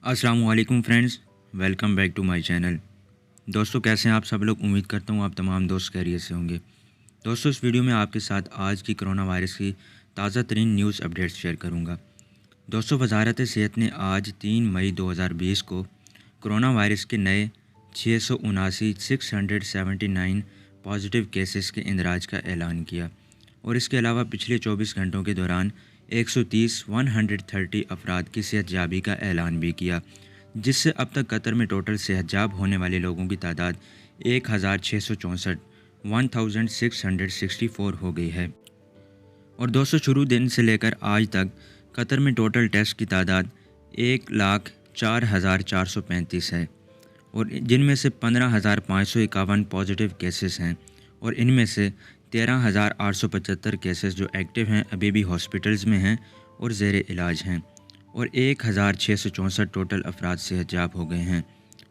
अस्सलाम वालेकुम friends, welcome back to my channel. दोस्तों कैसे हैं आप सब लोग। उम्मीद करता हूँ आप तमाम दोस्त खैरियत से होंगे। दोस्तों इस वीडियो में आपके साथ आज की कोरोना वायरस की ताज़ा तरीन न्यूज़ अपडेट्स शेयर करूँगा। दोस्तों वजारत सेहत ने आज 3 मई 2020 को कोरोना वायरस के नए 679 पॉजिटिव केसेस के इंदराज का ऐलान किया और इसके अलावा पिछले 24 घंटों के दौरान 130 अफराद की सेहतयाबी का ऐलान भी किया, जिससे अब तक कतर में टोटल सेहतयाब होने वाले लोगों की तादाद 1664 हो गई है। और दोस्तों शुरू दिन से लेकर आज तक कतर में टोटल टेस्ट की तादाद 1,04,435 है और जिनमें से 15,551 पॉजिटिव केसेस हैं और इनमें से 13,875 केसेस जो एक्टिव हैं अभी भी हॉस्पिटल्स में हैं और ज़ेर इलाज हैं और 1,664 टोटल अफराद सेहतयाब हो गए हैं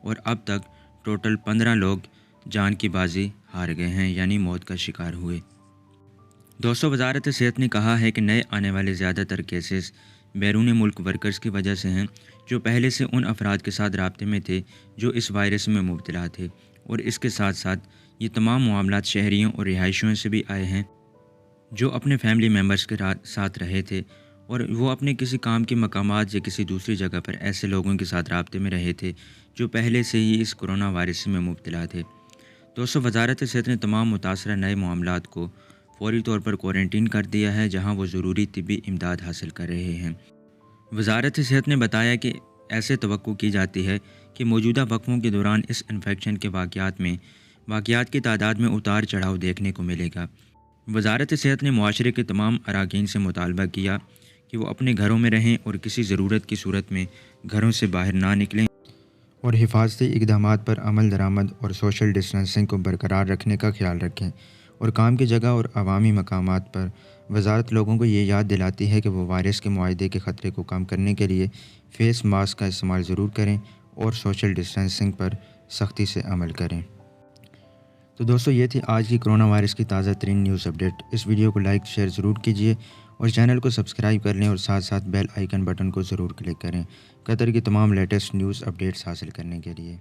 और अब तक टोटल 15 लोग जान की बाजी हार गए हैं, यानी मौत का शिकार हुए। दोस्तों वजारत सेहत ने कहा है कि नए आने वाले ज़्यादातर केसेस बैरून मुल्क वर्कर्स की वजह से हैं जो पहले से उन अफराद के साथ राब्ते में थे जो इस वायरस में मुब्तला थे, और इसके साथ साथ ये तमाम मामलात शहरियों और रिहायशियों से भी आए हैं जो अपने फैमिली मेम्बर्स के साथ रहे थे और वो अपने किसी काम के मकामात या किसी दूसरी जगह पर ऐसे लोगों के साथ राब्ते में रहे थे जो पहले से ही इस कोरोना वायरस में मुब्तला थे। दोस्तों वजारत सेहत ने तमाम मुतासरा नए मामलात को फौरी तौर पर क्वारंटीन कर दिया है जहाँ वो ज़रूरी तिब्बी इमदाद हासिल कर रहे हैं। वजारत सेहत ने बताया कि ऐसे तवक्को की जाती है कि मौजूदा वक्फों के दौरान इस इन्फेक्शन के वाक़यात की तादाद में उतार चढ़ाव देखने को मिलेगा। वजारत सेहत ने मुआशरे के तमाम अराकीन से मुतालबा किया कि वो अपने घरों में रहें और किसी ज़रूरत की सूरत में घरों से बाहर ना निकलें और हिफाजती इक़दामात पर अमल दरामद और सोशल डिस्टेंसिंग को बरकरार रखने का ख्याल रखें। और काम की जगह और अवामी मकामात पर वजारत लोगों को ये याद दिलाती है कि वो वायरस के मुआयदे के ख़तरे को कम करने के लिए फ़ेस मास्क का इस्तेमाल ज़रूर करें और सोशल डिस्टेंसिंग पर सख्ती से अमल करें। तो दोस्तों ये थी आज की कोरोना वायरस की ताज़ा तरीन न्यूज़ अपडेट। इस वीडियो को लाइक शेयर ज़रूर कीजिए और चैनल को सब्सक्राइब कर लें और साथ साथ बेल आइकन बटन को ज़रूर क्लिक करें कतर की तमाम लेटेस्ट न्यूज़ अपडेट्स हासिल करने के लिए।